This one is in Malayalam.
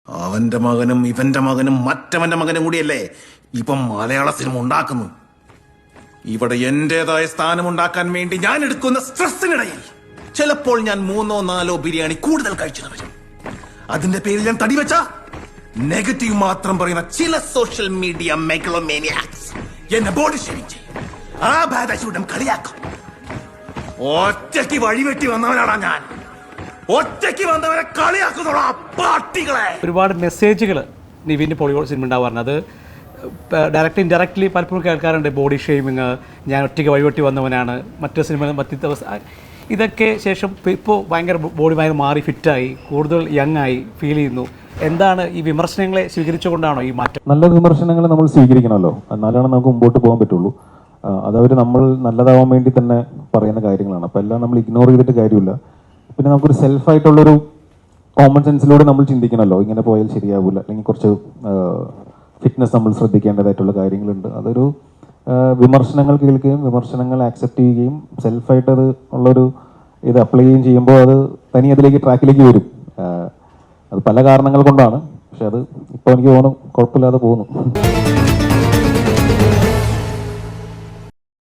അവന്റെ മകനും ഇവന്റെ മകനും മറ്റവന്റെ മകനും കൂടിയല്ലേ ഇപ്പം മലയാള സിനിമ ഉണ്ടാക്കുന്നു. ഇവിടെ എന്റേതായ സ്ഥാനം ഉണ്ടാക്കാൻ വേണ്ടി ഞാൻ എടുക്കുന്ന സ്ട്രെസ്സിനിടയിൽ ചിലപ്പോൾ ഞാൻ 3-4 ബിരിയാണി കൂടുതൽ കഴിച്ചു വരും. അതിന്റെ പേരിൽ ഞാൻ തടി വെച്ച നെഗറ്റീവ് മാത്രം പറയുന്ന ചില സോഷ്യൽ മീഡിയ മെഗലോമേനിയാക്സ് എന്നെ ബോഡി ഷേവിംഗ് ചെയ്യും. ആ ബാധൂടം കളിയാക്കും. ഒറ്റയ്ക്ക് വഴിവെട്ടി വന്നവനാണ് ഞാൻ. ഒറ്റയ്ക്ക് വന്നവരെ കളിയാക്കുന്നോളാ പാർട്ടികളെ. ഒരുപാട് മെസ്സേജുകൾ നിവിൻ്റെ പോളിവുഡ് സിനിമ ഉണ്ടാവാറുണ്ട്. അത് ഡയറക്റ്റ് ഇൻഡയറക്റ്റ്ലി പലപ്പോഴും കേൾക്കാറുണ്ട്. ബോഡി ഷെയ്മിങ്, ഞാൻ ഒറ്റയ്ക്ക് വഴിവെട്ടി വന്നവനാണ്, മറ്റു സിനിമ ഇതൊക്കെ ശേഷം ഇപ്പോൾ ഭയങ്കര ബോഡി ഭയങ്കര മാറി ഫിറ്റായി കൂടുതൽ യങ് ആയി ഫീൽ ചെയ്യുന്നു. എന്താണ് ഈ വിമർശനങ്ങളെ സ്വീകരിച്ചുകൊണ്ടാണോ ഈ മാറ്റം? നല്ല വിമർശനങ്ങൾ നമ്മൾ സ്വീകരിക്കണമല്ലോ, എന്നാലാണ് നമുക്ക് മുമ്പോട്ട് പോകാൻ പറ്റുള്ളൂ. അതവർ നമ്മൾ നല്ലതാവാൻ വേണ്ടി തന്നെ പറയുന്ന കാര്യങ്ങളാണ്. അപ്പോൾ എല്ലാം നമ്മൾ ഇഗ്നോർ ചെയ്തിട്ട് കാര്യമില്ല. പിന്നെ നമുക്കൊരു സെൽഫായിട്ടുള്ളൊരു കോമൺ സെൻസിലൂടെ നമ്മൾ ചിന്തിക്കണമല്ലോ, ഇങ്ങനെ പോയാൽ ശരിയാവില്ല, അല്ലെങ്കിൽ കുറച്ച് ഫിറ്റ്നസ് നമ്മൾ ശ്രദ്ധിക്കേണ്ടതായിട്ടുള്ള കാര്യങ്ങളുണ്ട്. അതൊരു വിമർശനങ്ങൾ കേൾക്കുകയും വിമർശനങ്ങൾ ആക്സെപ്റ്റ് ചെയ്യുകയും സെൽഫായിട്ട് അത് ഉള്ളൊരു ഇത് അപ്ലൈ ചെയ്യുമ്പോൾ അത് തനി അതിലേക്ക് ട്രാക്കിലേക്ക് വരും. അത് പല കാരണങ്ങൾ കൊണ്ടാണ്, പക്ഷെ അത് ഇപ്പോൾ എനിക്ക് തോന്നുന്നു കുഴപ്പമില്ലാതെ പോകുന്നു.